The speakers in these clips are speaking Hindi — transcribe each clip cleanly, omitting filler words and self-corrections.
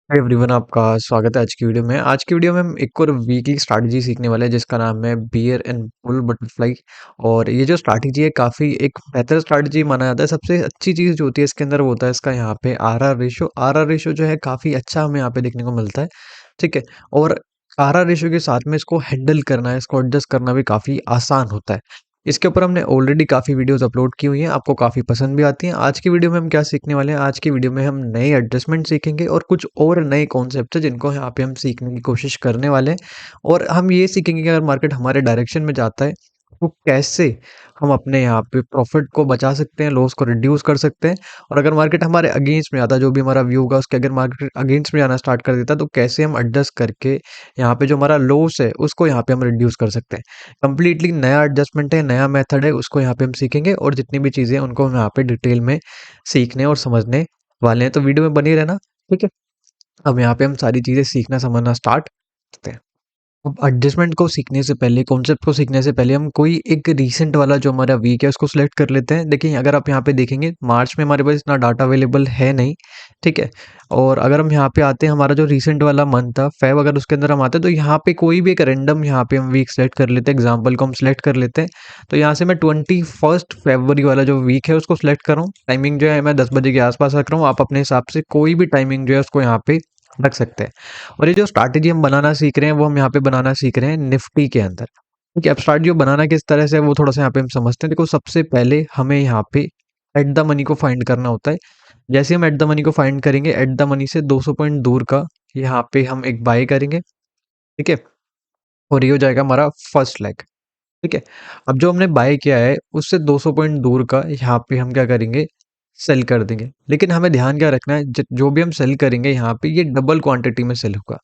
हाय एवरीवन, आपका स्वागत है आज की वीडियो में। आज की वीडियो में हम एक और वीकली स्ट्रैटेजी सीखने वाले हैं जिसका नाम है बियर एंड बुल बटरफ्लाई। और ये जो स्ट्रैटेजी है काफ़ी एक बेहतर स्ट्रैटेजी माना जाता है। सबसे अच्छी चीज़ जो होती है इसके अंदर वो होता है इसका यहाँ पे आर आर रेशो जो है काफ़ी अच्छा हमें यहाँ पे देखने को मिलता है। ठीक है। और आर आर रेशो के साथ में इसको हैंडल करना है, इसको एडजस्ट करना भी काफ़ी आसान होता है। इसके ऊपर हमने ऑलरेडी काफ़ी वीडियोस अपलोड की हुई हैं, आपको काफ़ी पसंद भी आती हैं। आज की वीडियो में हम क्या सीखने वाले हैं, आज की वीडियो में हम नए एडजस्टमेंट सीखेंगे और कुछ और नए कॉन्सेप्ट हैं जिनको यहाँ पे हम सीखने की कोशिश करने वाले हैं। और हम ये सीखेंगे कि अगर मार्केट हमारे डायरेक्शन में जाता है तो कैसे हम अपने यहाँ पे प्रॉफिट को बचा सकते हैं, लॉस को रिड्यूस कर सकते हैं। और अगर मार्केट हमारे अगेंस्ट में आता है, जो भी हमारा व्यू होगा उसके अगर मार्केट अगेंस्ट में जाना स्टार्ट कर देता है तो कैसे हम एडजस्ट करके यहाँ पे जो हमारा लॉस है उसको यहाँ पे हम रिड्यूस कर सकते हैं। कंप्लीटली नया एडजस्टमेंट है, नया मेथड है, उसको यहाँ पे हम सीखेंगे और जितनी भी चीज़ें हैं उनको हम यहाँ पे डिटेल में सीखने और समझने वाले हैं। तो वीडियो में बने रहना। ठीक है। अब यहाँ पे हम सारी चीज़ें सीखना समझना स्टार्ट करते हैं। अब एडजस्टमेंट को सीखने से पहले, कॉन्सेप्ट को सीखने से पहले हम कोई एक रीसेंट वाला जो हमारा वीक है उसको सिलेक्ट कर लेते हैं। देखिए, अगर आप यहाँ पे देखेंगे मार्च में हमारे पास इतना डाटा अवेलेबल है नहीं। ठीक है। और अगर हम यहाँ पे आते हैं, हमारा जो रीसेंट वाला मंथ था फेब, अगर उसके अंदर हम आते हैं तो यहाँ पे कोई भी एक रैंडम यहाँ पे हम वीक सेलेक्ट कर लेते हैं। एग्जाम्पल को हम सिलेक्ट कर लेते हैं। तो यहाँ से मैं 21 फरवरी वाला जो वीक है उसको सिलेक्ट कर रहा हूँ। टाइमिंग जो है मैं 10 बजे के आसपास रख रहा हूँ। आप अपने हिसाब से कोई भी टाइमिंग जो है उसको यहाँ पे रख सकते हैं। और ये जो स्ट्रैटेजी हम बनाना सीख रहे हैं वो हम यहाँ पे बनाना सीख रहे हैं निफ्टी के अंदर। ठीक है। अब स्ट्रैटेजी बनाना किस तरह से है वो थोड़ा सा यहाँ पे हम समझते हैं। देखो, सबसे पहले हमें यहाँ पे एट द मनी को फाइंड करना होता है। जैसे हम एट द मनी को फाइंड करेंगे, एट द मनी से 200 पॉइंट दूर का यहाँ पे हम एक बाय करेंगे। ठीक है। और ये हो जाएगा हमारा फर्स्ट लेग। ठीक है। अब जो हमने बाय किया है उससे 200 पॉइंट दूर का यहाँ पे हम क्या करेंगे, सेल कर देंगे। लेकिन हमें ध्यान क्या रखना है, जो भी हम सेल करेंगे यहाँ पे ये डबल क्वांटिटी में सेल होगा।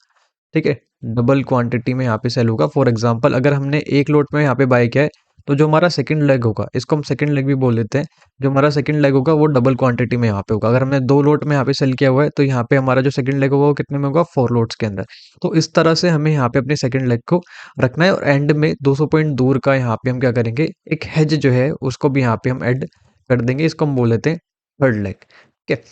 ठीक है। डबल क्वांटिटी में यहाँ पे सेल होगा। फॉर एग्जांपल, अगर हमने एक लोट में यहाँ पे बाय किया है तो जो हमारा सेकंड लेग होगा, इसको हम सेकंड लेग भी बोल देते हैं, जो हमारा सेकंड लेग होगा वो डबल क्वांटिटी में यहाँ पे होगा। अगर हमने दो लोट में यहाँ पे सेल किया हुआ है तो यहाँ पे हमारा जो सेकंड लेग होगा वो कितने में होगा, 4 लोट्स के अंदर। तो इस तरह से हमें यहाँ पे अपने सेकंड लेग को रखना है। और एंड में 200 पॉइंट दूर का यहाँ पे हम क्या करेंगे, एक हेज जो है उसको भी यहाँ पे हम ऐड कर देंगे। इसको हम बोल देते हैं थर्ड लेग। ठीक है।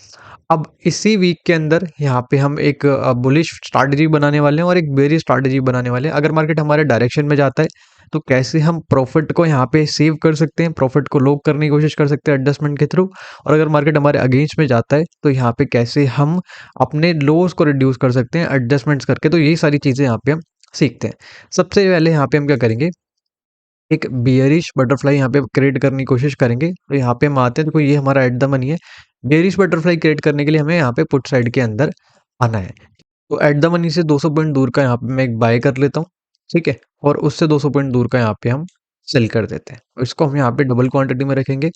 अब इसी वीक के अंदर यहाँ पे हम एक बुलिश स्ट्रैटेजी बनाने वाले हैं और एक बेरिश स्ट्रैटेजी बनाने वाले हैं। अगर मार्केट हमारे डायरेक्शन में जाता है तो कैसे हम प्रॉफिट को यहाँ पे सेव कर सकते हैं, प्रॉफिट को लॉक करने की कोशिश कर सकते हैं एडजस्टमेंट के थ्रू। और अगर मार्केट हमारे अगेंस्ट में जाता है तो यहाँ पे कैसे हम अपने लॉस को रिड्यूस कर सकते हैं एडजस्टमेंट्स करके। तो यही सारी चीज़ें यहाँ पे हम सीखते हैं। सबसे पहले यहाँ पे हम क्या करेंगे, एक बियरिश बटरफ्लाई यहाँ पे क्रिएट करने की कोशिश करेंगे। तो यहाँ पे हम आते हैं, देखो ये हमारा एट द मनी है। बियरिश बटरफ्लाई क्रिएट करने के लिए हमें यहाँ पे पुट साइड के अंदर आना है। तो एट द मनी से 200 पॉइंट दूर का यहाँ पे मैं एक बाय कर लेता हूँ। ठीक है। और उससे 200 पॉइंट दूर का यहाँ पे हम सेल कर देते हैं। और इसको हम यहाँ पे डबल क्वांटिटी में रखेंगे।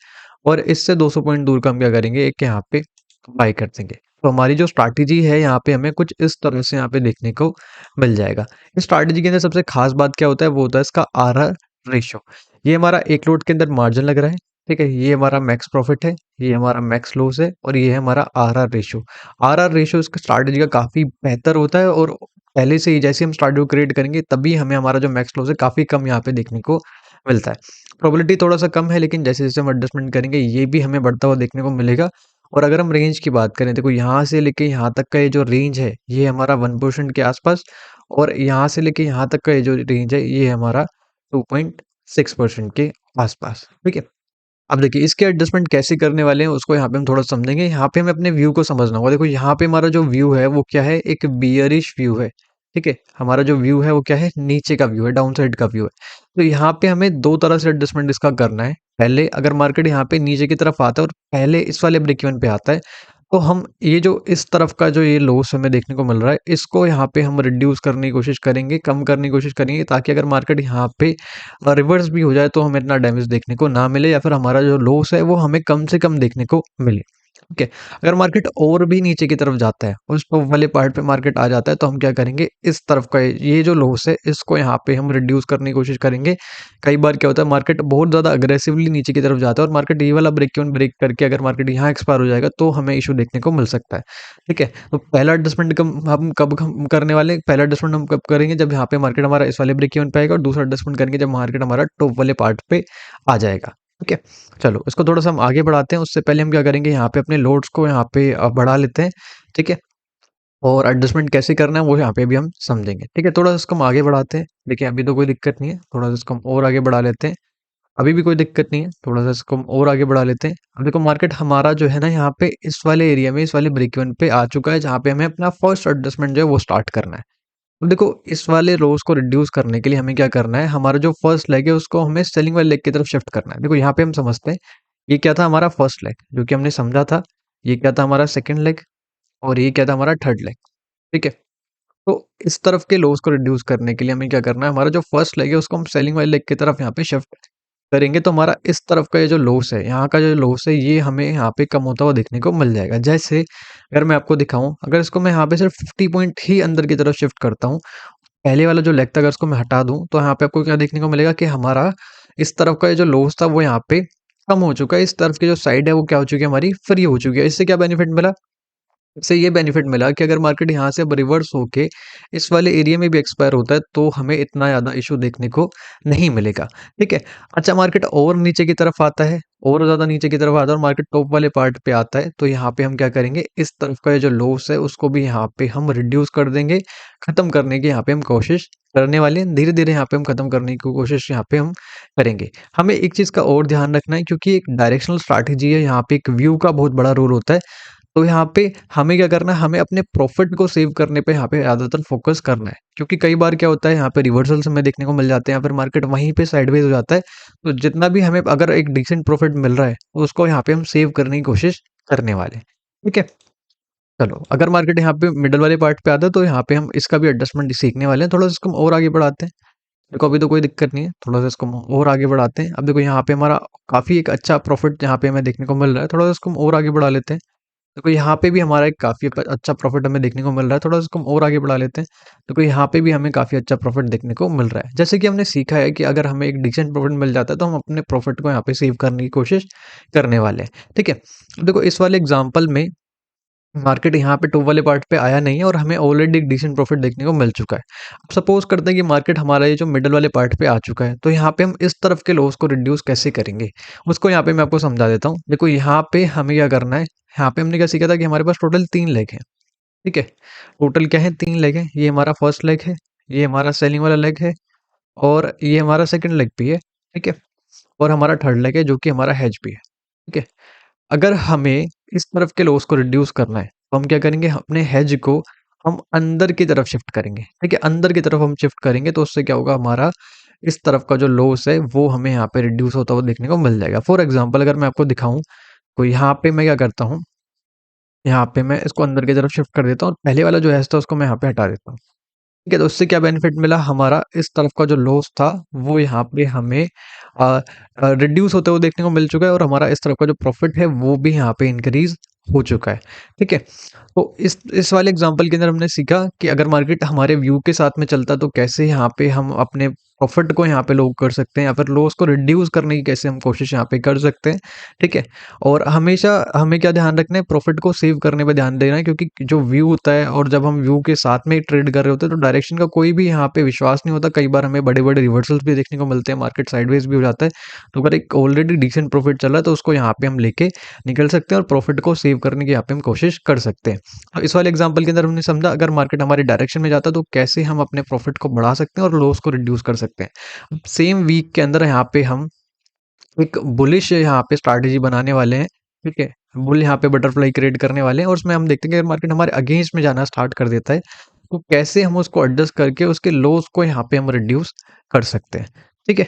और इससे 200 पॉइंट दूर का हम क्या करेंगे, एक यहाँ पे बाय कर देंगे। तो हमारी जो स्ट्रैटेजी है यहाँ पे हमें कुछ इस तरह से यहाँ पे देखने को मिल जाएगा। इस स्ट्रैटेजी के अंदर सबसे खास बात क्या होता है, वो होता है इसका आर आर रेशो। ये हमारा एक लोट के अंदर मार्जिन लग रहा है। ठीक है। ये हमारा मैक्स प्रॉफिट है, ये हमारा मैक्स लॉस है और ये है हमारा R R ratio. R R ratio इसका स्ट्रैटेजी का काफ़ी बेहतर होता है। और पहले से ही जैसे हम स्ट्रैटेजी क्रिएट करेंगे तभी हमें हमारा जो मैक्स लॉस है काफ़ी कम यहाँ पे देखने को मिलता है। प्रोबेबिलिटी थोड़ा सा कम है, लेकिन जैसे जैसे हम एडजस्टमेंट करेंगे ये भी हमें बढ़ता हुआ देखने को मिलेगा। और अगर हम रेंज की बात करें, देखो यहाँ से लेके यहाँ तक का ये जो रेंज है ये हमारा 1% के आसपास। और यहाँ से लेके यहाँ तक का ये जो रेंज है ये हमारा 2.6% के आसपास। ठीक है। अब देखिए, इसके एडजस्टमेंट कैसे करने वाले हैं उसको यहाँ पे हम थोड़ा समझेंगे। यहाँ पे हमें अपने व्यू को समझना होगा। देखो, यहाँ पे हमारा जो व्यू है वो क्या है, एक बियरिश व्यू है। ठीक है। हमारा जो व्यू है वो क्या है, नीचे का व्यू है, डाउन साइड का व्यू है। तो यहाँ पे हमें दो तरह से एडजस्टमेंट इसका करना है। पहले अगर मार्केट यहाँ पे नीचे की तरफ आता है और पहले इस वाले ब्रेक इवन पे आता है तो हम ये जो इस तरफ का जो ये लॉस हमें देखने को मिल रहा है इसको यहाँ पे हम रिड्यूस करने की कोशिश करेंगे, कम करने की कोशिश करेंगे, ताकि अगर मार्केट यहाँ पे रिवर्स भी हो जाए तो हमें इतना डैमेज देखने को ना मिले, या फिर हमारा जो लॉस है वो हमें कम से कम देखने को मिले। ठीक है। अगर मार्केट और भी नीचे की तरफ जाता है, उस टॉप वाले पार्ट पे मार्केट आ जाता है, तो हम क्या करेंगे, इस तरफ का ये जो लॉस है इसको यहाँ पे हम रिड्यूस करने की कोशिश करेंगे। कई बार क्या होता है, मार्केट बहुत ज़्यादा अग्रेसिवली नीचे की तरफ जाता है और मार्केट ये वाला ब्रेक इवन ब्रेक करके अगर मार्केट यहाँ एक्सपायर हो जाएगा तो हमें इशू देखने को मिल सकता है। ठीक है। तो पहला एडजस्टमेंट हम कब हम करने वाले हैं? पहला एडजस्टमेंट हम कब करेंगे, जब यहाँ पे मार्केट हमारा इस वाले ब्रेक इवन पे आएगा। और दूसरा एडजस्टमेंट करेंगे जब मार्केट हमारा टॉप वाले पार्ट पे आ जाएगा। ठीक है। चलो, इसको थोड़ा सा हम आगे बढ़ाते हैं। उससे पहले हम क्या करेंगे, यहाँ पे अपने लोड्स को यहाँ पे बढ़ा लेते हैं। ठीक है। और एडजस्टमेंट कैसे करना है वो यहाँ पे भी हम समझेंगे। ठीक है, थोड़ा सा इसको हम आगे बढ़ाते हैं। देखिए अभी तो कोई दिक्कत नहीं है, थोड़ा सा इसको हम और आगे बढ़ा लेते हैं। अभी भी कोई दिक्कत नहीं है, थोड़ा सा इसको हम और आगे बढ़ा लेते हैं। अब देखो मार्केट हमारा जो है ना यहाँ पे इस वाले एरिया में, इस वाले ब्रेक इवन पे आ चुका है, जहाँ पे हमें अपना फर्स्ट एडजस्टमेंट जो है वो स्टार्ट करना है। तो देखो इस वाले रोज को रिड्यूस करने के लिए हमें क्या करना है, हमारा जो फर्स्ट लेग है उसको हमें सेलिंग वाले लेग की तरफ शिफ्ट करना है। देखो यहाँ पे हम समझते हैं, ये क्या था हमारा फर्स्ट लेग जो कि हमने समझा था, ये क्या था हमारा सेकंड लेग, और ये क्या था हमारा थर्ड लेग। ठीक है, तो इस तरफ के लॉस को रिड्यूस करने के लिए हमें क्या करना है, हमारा जो फर्स्ट लेग है उसको हम सेलिंग वाले लेग की तरफ यहाँ पे शिफ्ट करेंगे। तो हमारा इस तरफ का ये जो लॉस है, यहाँ का जो लॉस है, ये हमें यहाँ पे कम होता हुआ देखने को मिल जाएगा। जैसे अगर मैं आपको दिखाऊं, अगर इसको मैं यहाँ पे सिर्फ 50 पॉइंट ही अंदर की तरफ शिफ्ट करता हूँ, पहले वाला जो लेग था अगर इसको मैं हटा दूं, तो यहाँ पे आपको क्या देखने को मिलेगा कि हमारा इस तरफ का ये जो लॉस था वो यहाँ पे कम हो चुका है। इस तरफ की जो साइड है वो क्या हो चुकी है, हमारी फ्री हो चुकी है। इससे क्या बेनिफिट मिला, इससे ये बेनिफिट मिला कि अगर मार्केट यहाँ से अब रिवर्स होके इस वाले एरिया में भी एक्सपायर होता है तो हमें इतना ज़्यादा इशू देखने को नहीं मिलेगा। ठीक है, अच्छा मार्केट और नीचे की तरफ आता है, और ज़्यादा नीचे की तरफ आता है और मार्केट टॉप वाले पार्ट पे आता है, तो यहाँ पे हम क्या करेंगे, इस तरफ का ये जो लॉस है उसको भी यहाँ पे हम रिड्यूस कर देंगे, खत्म करने की यहाँ पे हम कोशिश करने वाले हैं। धीरे धीरे यहाँ पे हम खत्म करने की कोशिश यहाँ पे हम करेंगे। हमें एक चीज़ का और ध्यान रखना है, क्योंकि एक डायरेक्शनल स्ट्रैटेजी है, यहाँ पे एक व्यू का बहुत बड़ा रोल होता है। तो यहाँ पे हमें क्या करना है, हमें अपने प्रॉफिट को सेव करने पे यहाँ पे ज़्यादातर फोकस करना है, क्योंकि कई बार क्या होता है यहाँ पे रिवर्सल्स हमें देखने को मिल जाते हैं या फिर मार्केट वहीं पे साइडवेज हो जाता है। तो जितना भी हमें अगर एक डिसेंट प्रॉफिट मिल रहा है उसको यहाँ पे हम सेव करने की कोशिश करने वाले हैं। ठीक है, चलो अगर मार्केट यहाँ पे मिडल वाले पार्ट पे आता है तो यहाँ पे हम इसका भी एडजस्टमेंट सीखने वाले हैं। थोड़ा सा इसको हम और आगे बढ़ाते हैं। देखो अभी तो कोई दिक्कत नहीं है, थोड़ा सा इसको हम और आगे बढ़ाते हैं। अब देखो यहाँ पे हमारा काफ़ी एक अच्छा प्रॉफिट यहाँ पे हमें देखने को मिल रहा है, थोड़ा सा इसको हम और आगे बढ़ा लेते हैं। देखो यहाँ पे भी हमारा एक काफ़ी अच्छा प्रॉफिट हमें देखने को मिल रहा है, थोड़ा सा इसको हम और आगे बढ़ा लेते हैं। देखो यहाँ पे भी हमें काफ़ी अच्छा प्रॉफिट देखने को मिल रहा है। जैसे कि हमने सीखा है कि अगर हमें एक डिसेंट प्रॉफिट मिल जाता है तो हम अपने प्रॉफिट को यहाँ पे सेव करने की कोशिश करने वाले हैं। ठीक है, देखो इस वाले एग्जाम्पल में मार्केट यहाँ पे टॉप वाले पार्ट पे आया नहीं है और हमें ऑलरेडी एक डिसेंट प्रॉफिट देखने को मिल चुका है। अब सपोज करते हैं कि मार्केट हमारा ये जो मिडल वाले पार्ट पे आ चुका है, तो यहाँ पे हम इस तरफ के लॉस को रिड्यूस कैसे करेंगे, उसको यहाँ पे मैं आपको समझा देता हूँ। देखो यहाँ पे हमें क्या करना है, यहाँ पे हमने क्या सीखा था कि हमारे पास टोटल 3 लेग हैं। ठीक है, टोटल क्या है, 3 लेग हैं। ये हमारा फर्स्ट लेग है, ये हमारा सेलिंग वाला लेग है, और ये हमारा सेकंड लेग भी है। ठीक है, और हमारा थर्ड लेग है जो कि हमारा हेज भी है। ठीक है, अगर हमें इस तरफ के लॉस को रिड्यूस करना है तो हम क्या करेंगे, अपने हेज को हम अंदर की तरफ शिफ्ट करेंगे। ठीक है, अंदर की तरफ हम शिफ्ट करेंगे तो उससे क्या होगा, हमारा इस तरफ का जो लॉस है वो हमें यहाँ पे रिड्यूस होता हुआ देखने को मिल जाएगा। फॉर एग्जांपल अगर मैं आपको दिखाऊं, तो यहाँ पे मैं क्या करता हूँ, यहाँ पे मैं इसको अंदर की तरफ शिफ्ट कर देता हूँ, पहले वाला जो हेज था उसको मैं यहाँ पे हटा देता हूँ। ठीक है, तो उससे क्या बेनिफिट मिला, हमारा इस तरफ का जो लॉस था वो यहाँ पे हमें रिड्यूस होते हुए देखने को मिल चुका है, और हमारा इस तरफ का जो प्रॉफिट है वो भी यहाँ पे इंक्रीज हो चुका है। ठीक है, तो इस वाले एग्जांपल के अंदर हमने सीखा कि अगर मार्केट हमारे व्यू के साथ में चलता तो कैसे यहाँ पे हम अपने प्रॉफिट को यहाँ पे लो कर सकते हैं, या फिर लॉस को रिड्यूस करने की कैसे हम कोशिश यहाँ पे कर सकते हैं। ठीक है, और हमेशा हमें क्या ध्यान रखना है, प्रॉफिट को सेव करने पे ध्यान देना है, क्योंकि जो व्यू होता है और जब हम व्यू के साथ में ट्रेड कर रहे होते हैं तो डायरेक्शन का कोई भी यहाँ पे विश्वास नहीं होता। कई बार हमें बड़े बड़े रिवर्सल्स भी देखने को मिलते हैं, मार्केट साइडवेज भी हो जाता है। तो अगर एक ऑलरेडी डिसेंट प्रॉफिट चल रहा है तो उसको यहाँ पे हम लेके निकल सकते हैं और प्रॉफिट को सेव करने की यहाँ पे हम कोशिश कर सकते हैं। तो इस वाले एग्जांपल के अंदर हमने समझा अगर मार्केट हमारे डायरेक्शन में जाता है तो कैसे हम अपने प्रॉफिट को बढ़ा सकते हैं और लॉस को रिड्यूस कर सकते हैं। सेम वीक के अंदर यहाँ पे हम एक बुलिश यहाँ पे स्ट्रैटेजी बनाने वाले हैं। ठीक है, बुल यहाँ पे बटरफ्लाई क्रिएट करने वाले हैं, और उसमें हम देखते हैं कि अगर मार्केट हमारे अगेंस्ट में जाना स्टार्ट कर देता है तो कैसे हम उसको एडजस्ट करके उसके लॉस को यहाँ पे हम रिड्यूस कर सकते हैं। ठीक है,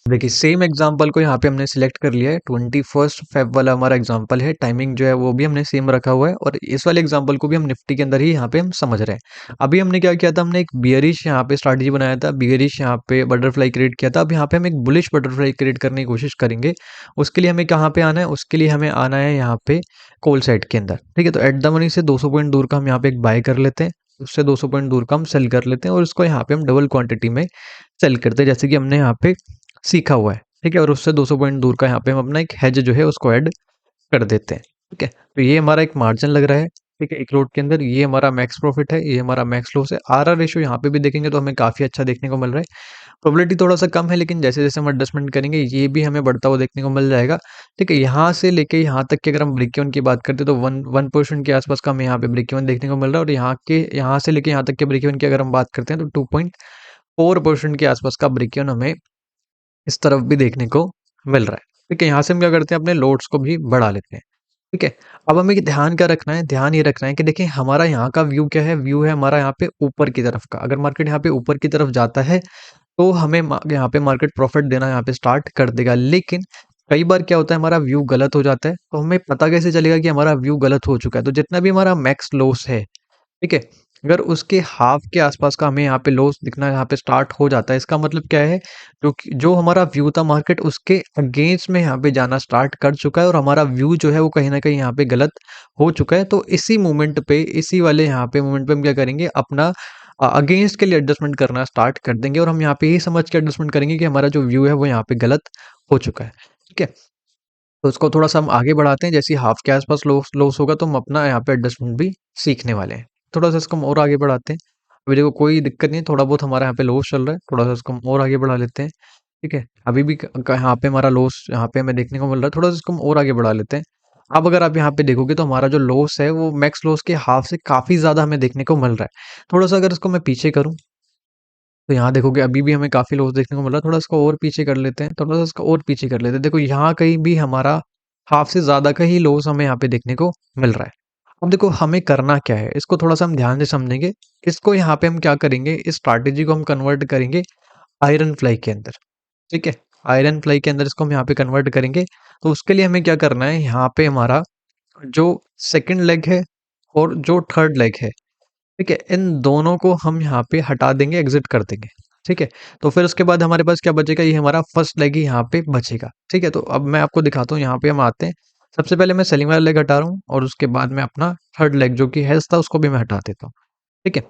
देखिए सेम एग्जांपल को यहाँ पे हमने सिलेक्ट कर लिया है, 21 फेब वाला हमारा एग्जांपल है। टाइमिंग जो है वो भी हमने सेम रखा हुआ है, और इस वाले एग्जांपल को भी हम निफ्टी के अंदर ही यहाँ पे हम समझ रहे हैं। अभी हमने क्या किया था, हमने एक बियरिश यहाँ पे स्ट्रैटेजी बनाया था, बियरिश यहाँ पे बटरफ्लाई क्रिएट किया था। अब यहाँ पे हम एक बुलिश बटरफ्लाई क्रिएट करने की कोशिश करेंगे। उसके लिए हमें कहाँ पे आना है, उसके लिए हमें आना है यहाँ पे कॉल साइड के अंदर। ठीक है, तो एट द मनी से 200 पॉइंट दूर का हम यहाँ पे एक बाय कर लेते हैं, उससे 200 पॉइंट दूर का हम सेल कर लेते हैं, और उसको यहाँ पे हम डबल क्वांटिटी में सेल करते हैं, जैसे कि हमने यहाँ पे सीखा हुआ है। ठीक है, और उससे 200 पॉइंट दूर का यहाँ पे हम अपना एक हेज जो है उसको ऐड कर देते हैं। ठीक है, तो ये हमारा एक मार्जिन लग रहा है। ठीक है, एक लोट के अंदर ये हमारा मैक्स प्रॉफिट है, ये हमारा मैक्स लॉस है। आरआर रेशियो यहाँ पे भी देखेंगे तो हमें काफ़ी अच्छा देखने को मिल रहा है। प्रोबेबिलिटी थोड़ा-सा कम है, लेकिन जैसे-जैसे हम एडजस्टमेंट करेंगे ये भी हमें बढ़ता हुआ देखने को मिल जाएगा। ठीक है? यहाँ से लेके यहाँ तक की अगर हम ब्रेक इवन की बात करते हैं तो 1% के आस-पास का हमें यहाँ पे ब्रेक इवन देखने को मिल रहा है, और यहाँ से लेके यहाँ तक के ब्रेक इवन की अगर हम बात करते हैं तो 2.4% के आस-पास का ब्रेक इवन हमें इस तरफ भी देखने को मिल रहा है। ठीक है? यहाँ से हम क्या करते हैं, अपने लोड्स को भी बढ़ा लेते हैं। ठीक है? अब हमें ध्यान क्या रखना है? ध्यान ये रखना है कि देखिए हमारा यहाँ का व्यू क्या है? व्यू है हमारा यहाँ पे ऊपर की तरफ का। अगर मार्केट यहाँ पे ऊपर की तरफ जाता है तो हमें यहाँ पे मार्केट प्रॉफिट देना यहाँ पे स्टार्ट कर देगा। लेकिन कई बार क्या होता है, हमारा व्यू गलत हो जाता है, तो हमें पता कैसे चलेगा कि हमारा व्यू गलत हो चुका है? तो जितना भी हमारा मैक्स लॉस है, ठीक है? अगर उसके हाफ के आसपास का हमें यहाँ पे लॉस दिखना यहाँ पे स्टार्ट हो जाता है, इसका मतलब क्या है? जो हमारा व्यू था, मार्केट उसके अगेंस्ट में यहाँ पे जाना स्टार्ट कर चुका है, और हमारा व्यू जो है वो कहीं न कहीं यहाँ पे गलत हो चुका है। तो इसी मोमेंट पे, इसी वाले यहाँ पे मोमेंट पे हम क्या करेंगे, अपना अगेंस्ट के लिए एडजस्टमेंट करना स्टार्ट कर देंगे, और हम यहाँ पे ये समझ के एडजस्टमेंट करेंगे कि हमारा जो व्यू है वो यहाँ पे गलत हो चुका है। ठीक है? तो उसको थोड़ा-सा हम आगे बढ़ाते हैं, जैसे ही हाफ के आस-पास लॉस लॉस होगा तो हम अपना यहाँ पे एडजस्टमेंट भी सीखने वाले हैं। थोड़ा-सा इसको हम और आगे बढ़ाते हैं। अभी देखो कोई दिक्कत नहीं है, थोड़ा बहुत हमारा यहाँ पे लॉस चल रहा है, थोड़ा-सा इसको हम और आगे बढ़ा लेते हैं। ठीक है? अभी भी यहाँ पे हमारा लॉस यहाँ पे हमें देखने को मिल रहा है, थोड़ा-सा इसको हम और आगे बढ़ा लेते हैं। अब अगर आप यहाँ पे देखोगे तो हमारा जो लॉस है वो मैक्स लॉस के हाफ से काफ़ी ज़्यादा हमें देखने को मिल रहा है। थोड़ा-सा अगर इसको मैं पीछे करूँ तो यहाँ देखोगे अभी भी हमें काफ़ी लॉस देखने को मिल रहा है, थोड़ा इसको और पीछे कर लेते हैं, थोड़ा-सा इसको और पीछे कर लेते हैं। देखो यहाँ कहीं भी हमारा हाफ से ज़्यादा का ही लॉस हमें यहाँ पे देखने को मिल रहा है। अब देखो हमें करना क्या है, इसको थोड़ा-सा हम ध्यान से समझेंगे। इसको यहाँ पे हम क्या करेंगे, इस स्ट्रैटेजी को हम कन्वर्ट करेंगे आयरन फ्लाई के अंदर, ठीक है? आयरन फ्लाई के अंदर इसको हम यहाँ पे कन्वर्ट करेंगे। तो उसके लिए हमें क्या करना है, यहाँ पे हमारा जो सेकंड लेग है और जो थर्ड लेग है, ठीक है? इन दोनों को हम यहाँ पे हटा देंगे, एग्ज़िट कर देंगे, ठीक है? तो फिर उसके बाद हमारे पास क्या बचेगा, ये हमारा फर्स्ट लेग ही यहाँ पे बचेगा, ठीक है? तो अब मैं आपको दिखाता हूँ, यहाँ पे हम आते हैं। सबसे पहले मैं सेलिंग वाला लेग हटा रहा हूँ, और उसके बाद मैं अपना थर्ड लेग जो कि हेज था उसको भी मैं हटा देता हूँ, ठीक है?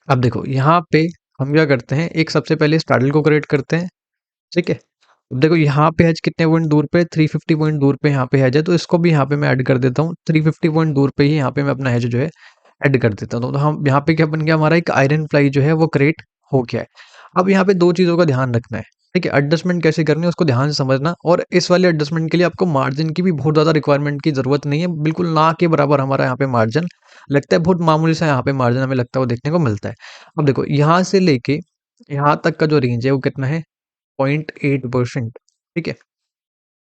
अब देखो यहाँ पे हम क्या करते हैं, एक सबसे पहले स्टार्टल को क्रिएट करते हैं, ठीक है? अब देखो यहाँ पे हेज कितने पॉइंट दूर पे, 350 पॉइंट दूर पे यहाँ पे हेज है, तो इसको भी यहाँ पे मैं ऐड कर देता हूँ। 350 पॉइंट दूर पे ही यहाँ पे मैं अपना हेज जो है ऐड कर देता हूँ। तो हम यहाँ पे क्या बन गया, हमारा एक आयरन फ्लाई जो है वो क्रिएट हो गया है। अब यहाँ पे 2 चीज़ों का ध्यान रखना है, ठीक है? एडजस्टमेंट कैसे करनी है उसको ध्यान से समझना, और इस वाले एडजस्टमेंट के लिए आपको मार्जिन की भी बहुत ज़्यादा रिक्वायरमेंट की ज़रूरत नहीं है, बिल्कुल ना के बराबर हमारा यहाँ पे मार्जिन लगता है, बहुत मामूली सा यहाँ पे मार्जिन हमें लगता है वो देखने को मिलता है। अब देखो यहाँ से लेके यहाँ तक का जो रेंज है वो कितना है, 0.8%, ठीक है?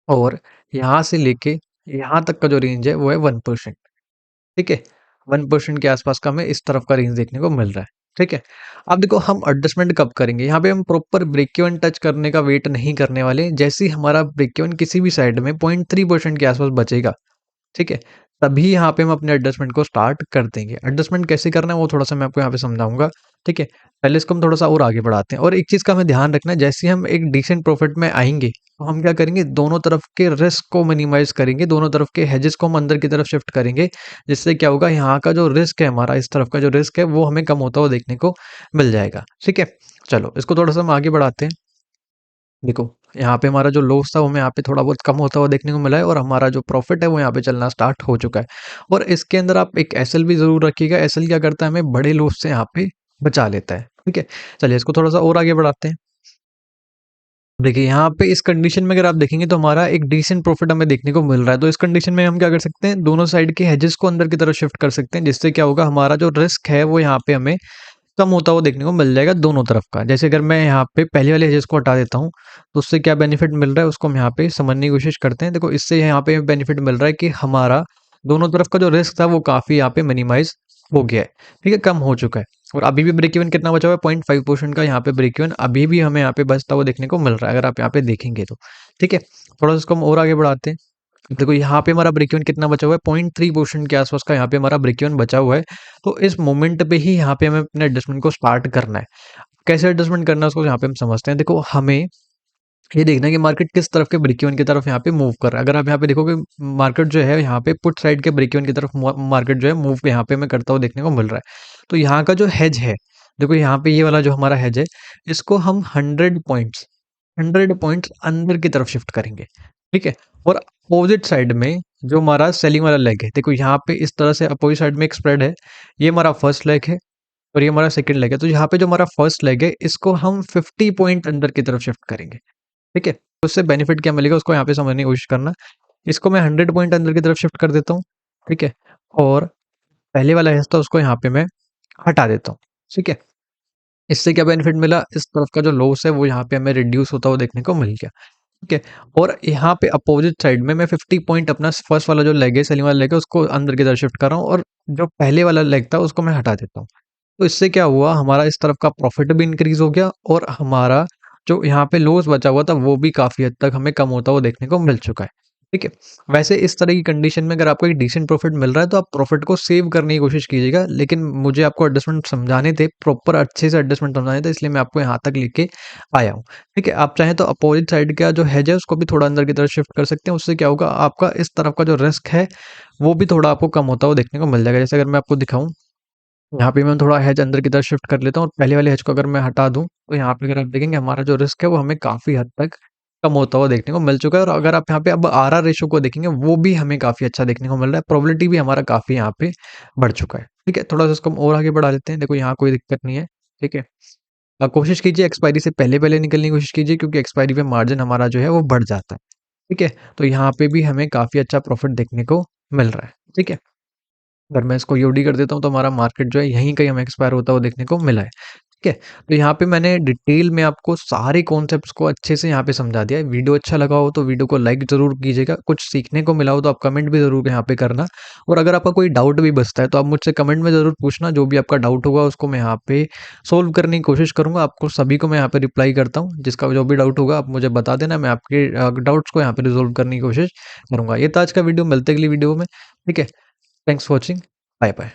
और यहाँ से लेके यहाँ तक का जो रेंज है वो है 1%, ठीक है? 1% के आसपास का हमें इस तरफ का रेंज देखने को मिल रहा है, ठीक है? अब देखो हम एडजस्टमेंट कब करेंगे, यहाँ पे हम प्रॉपर ब्रेक इवन टच करने का वेट नहीं करने वाले। जैसे ही हमारा ब्रेक इवन किसी भी साइड में 0.3% के आसपास बचेगा, ठीक है? तभी यहाँ पे हम अपने एडजस्टमेंट को स्टार्ट कर देंगे। एडजस्टमेंट कैसे करना है वो थोड़ा-सा मैं आपको यहाँ पे समझाऊँगा, ठीक है? पहले इसको हम थोड़ा-सा और आगे बढ़ाते हैं, और एक चीज़ का हमें ध्यान रखना है, जैसे ही हम एक डिसेंट प्रॉफिट में आएँगे, तो हम क्या करेंगे, दोनों तरफ के रिस्क को मिनिमाइज़ करेंगे, दोनों तरफ के हेजेस को हम अंदर की तरफ शिफ्ट करेंगे। जिससे क्या होगा, यहाँ का जो रिस्क है हमारा, इस तरफ का जो रिस्क है वो हमें कम होता हुआ देखने को मिल जाएगा, ठीक है? चलो इसको थोड़ा-सा हम आगे बढ़ाते हैं। देखो, यहाँ पे हमारा जो लॉस था वो हमें यहाँ पे थोड़ा बहुत कम होता हुआ देखने को मिला है, और हमारा जो प्रॉफ़िट है वो यहाँ पे चलना स्टार्ट हो चुका है। और इसके अंदर आप एक एसएल भी ज़रूर रखिएगा, एसएल क्या करता है, हमें बड़े लॉस से यहाँ पे बचा लेता है, ठीक है? चलिए इसको थोड़ा-सा और आगे बढ़ाते हैं। देखिए यहाँ पे इस कंडीशन में अगर आप देखेंगे तो हमारा एक डिसेंट प्रॉफ़िट हमें देखने को मिल रहा है। तो इस कंडीशन में हम क्या कर सकते हैं, दोनों साइड के हेजेस को अंदर की तरफ शिफ्ट कर सकते हैं, जिससे क्या होगा, हमारा जो रिस्क है वो यहाँ पे हमें कम होता हुआ देखने को मिल जाएगा दोनों तरफ का। जैसे अगर मैं यहाँ पे पहले वाले एजेस को हटा देता हूँ, तो उससे क्या बेनिफिट मिल रहा है उसको हम यहाँ पे समझने की कोशिश करते हैं। देखो इससे यहाँ पे बेनिफिट मिल रहा है कि हमारा दोनों तरफ का जो रिस्क था वो काफ़ी यहाँ पे मिनिमाइज़ हो गया है, ठीक है? कम हो चुका है, और अभी भी ब्रेक इवन कितना बचा हुआ है, 0.5% का यहाँ पे ब्रेक इवन अभी भी हमें यहाँ पे बचता हुआ देखने को मिल रहा है, अगर आप यहाँ पे देखेंगे तो, ठीक है? थोड़ा-सा इसको हम और आगे बढ़ाते हैं। देखो यहाँ पे हमारा ब्रेक इवन कितना बचा हुआ है, 0.3% के आसपास का यहाँ पे हमारा ब्रेक इवन बचा हुआ है। तो इस मोमेंट पे ही यहाँ पे हमें अपने एडजस्टमेंट को स्टार्ट करना है। कैसे एडजस्टमेंट करना है उसको यहाँ पे हम समझते हैं। देखो हमें ये देखना है कि मार्केट किस तरफ के ब्रेक इवन की तरफ यहाँ पे मूव कर रहा है। अगर आप यहाँ पे देखोगे, मार्केट जो है यहाँ पे पुट साइड के ब्रेक इवन की तरफ मार्केट जो है मूव यहाँ पे हमें करता हुआ देखने को मिल रहा है। तो यहाँ का जो हेज है, देखो यहाँ पे ये वाला जो हमारा हेज है, इसको हम 100 पॉइंट्स अंदर की तरफ शिफ्ट करेंगे, ठीक है? और अपोजिट साइड में जो हमारा सेलिंग वाला लेग है, देखो यहाँ पे इस तरह से अपोजिट साइड में एक स्प्रेड है, ये हमारा फर्स्ट लेग है, और ये हमारा सेकंड लेग है। तो यहाँ पे जो हमारा फर्स्ट लेग है, इसको हम 50 पॉइंट अंदर की तरफ शिफ्ट करेंगे, ठीक है? तो उससे बेनिफिट क्या मिलेगा उसको यहाँ पे समझने की कोशिश करना। इसको मैं 100 पॉइंट अंदर की तरफ शिफ्ट कर देता हूँ, ठीक है? और पहले वाला हिस्सा उसको यहाँ पे मैं हटा देता हूँ, ठीक है? इससे क्या बेनिफिट मिला, इस तरफ का जो लॉस है वो यहाँ पे हमें रिड्यूस होता हुआ देखने को मिल गया, ठीक है? और यहाँ पे अपोजिट साइड में मैं 50 पॉइंट अपना फर्स्ट वाला जो लेग है, सेलिंग वाला लेग है, उसको अंदर की तरफ शिफ्ट कर रहा हूँ और जो पहले वाला लेग था उसको मैं हटा देता हूँ। तो इससे क्या हुआ, हमारा इस तरफ का प्रॉफिट भी इंक्रीज हो गया और हमारा जो यहाँ पे लॉस बचा हुआ था वो भी काफ़ी हद तक हमें कम होता हुआ देखने को मिल चुका है, ठीक है? वैसे इस तरह की कंडीशन में अगर आपको एक डिसेंट प्रॉफिट मिल रहा है तो आप प्रॉफिट को सेव करने की कोशिश कीजिएगा, लेकिन मुझे आपको एडजस्टमेंट समझाने थे, प्रॉपर अच्छे से एडजस्टमेंट समझाने थे, इसलिए मैं आपको यहाँ तक लेके आया हूँ, ठीक है? आप चाहें तो अपोजिट साइड का जो हेज है उसको भी थोड़ा अंदर की तरफ शिफ्ट कर सकते हैं। उससे क्या होगा, आपका इस तरफ का जो रिस्क है वो भी थोड़ा आपको कम होता हुआ देखने को मिल जाएगा। जैसे अगर मैं आपको दिखाऊँ, यहाँ पे मैं थोड़ा हेज अंदर की तरफ शिफ्ट कर लेता हूँ और पहले वाले हेज को अगर मैं हटा दूँ, तो यहाँ पे अगर आप देखेंगे हमारा जो रिस्क है वो हमें काफ़ी हद तक कम होता हुआ देखने को मिल चुका है। और अगर आप यहाँ पे अब आरआर रेशियो को देखेंगे, वो भी हमें काफ़ी अच्छा देखने को मिल रहा है। प्रोबेबिलिटी भी हमारा काफ़ी यहाँ पे बढ़ चुका है, ठीक है? थोड़ा-सा इसको हम और आगे बढ़ा लेते हैं। देखो यहाँ कोई दिक्कत नहीं है, ठीक है? कोशिश कीजिए एक्सपायरी से पहले-पहले निकलने की कोशिश कीजिए, क्योंकि एक्सपायरी पे मार्जिन हमारा जो है वो बढ़ जाता है, ठीक है? तो यहाँ पे भी हमें काफ़ी अच्छा प्रॉफिट देखने को मिल रहा है, ठीक है? अगर मैं इसको यूडी कर देता हूँ तो हमारा मार्केट जो है यहीं कहीं हमें एक्सपायर होता हुआ देखने को मिला है, ठीक है? तो यहाँ पे मैंने डिटेल में आपको सारे कॉन्सेप्ट्स को अच्छे से यहाँ पे समझा दिया है। वीडियो अच्छा लगा हो तो वीडियो को लाइक ज़रूर कीजिएगा, कुछ सीखने को मिला हो तो आप कमेंट भी ज़रूर यहाँ पे करना। और अगर आपका कोई डाउट भी बचता है तो आप मुझसे कमेंट में ज़रूर पूछना, जो भी आपका डाउट होगा उसको मैं यहाँ पे सोल्व करने की कोशिश करूँगा। आपको सभी को मैं यहाँ पे रिप्लाई करता हूँ, जिसका जो भी डाउट होगा आप मुझे बता देना, मैं आपके डाउट्स को यहाँ पे रिज़ॉल्व करने की कोशिश करूँगा। ये था आज का वीडियो, मिलते हैं अगली वीडियो में, ठीक है? Thanks for watching, bye bye.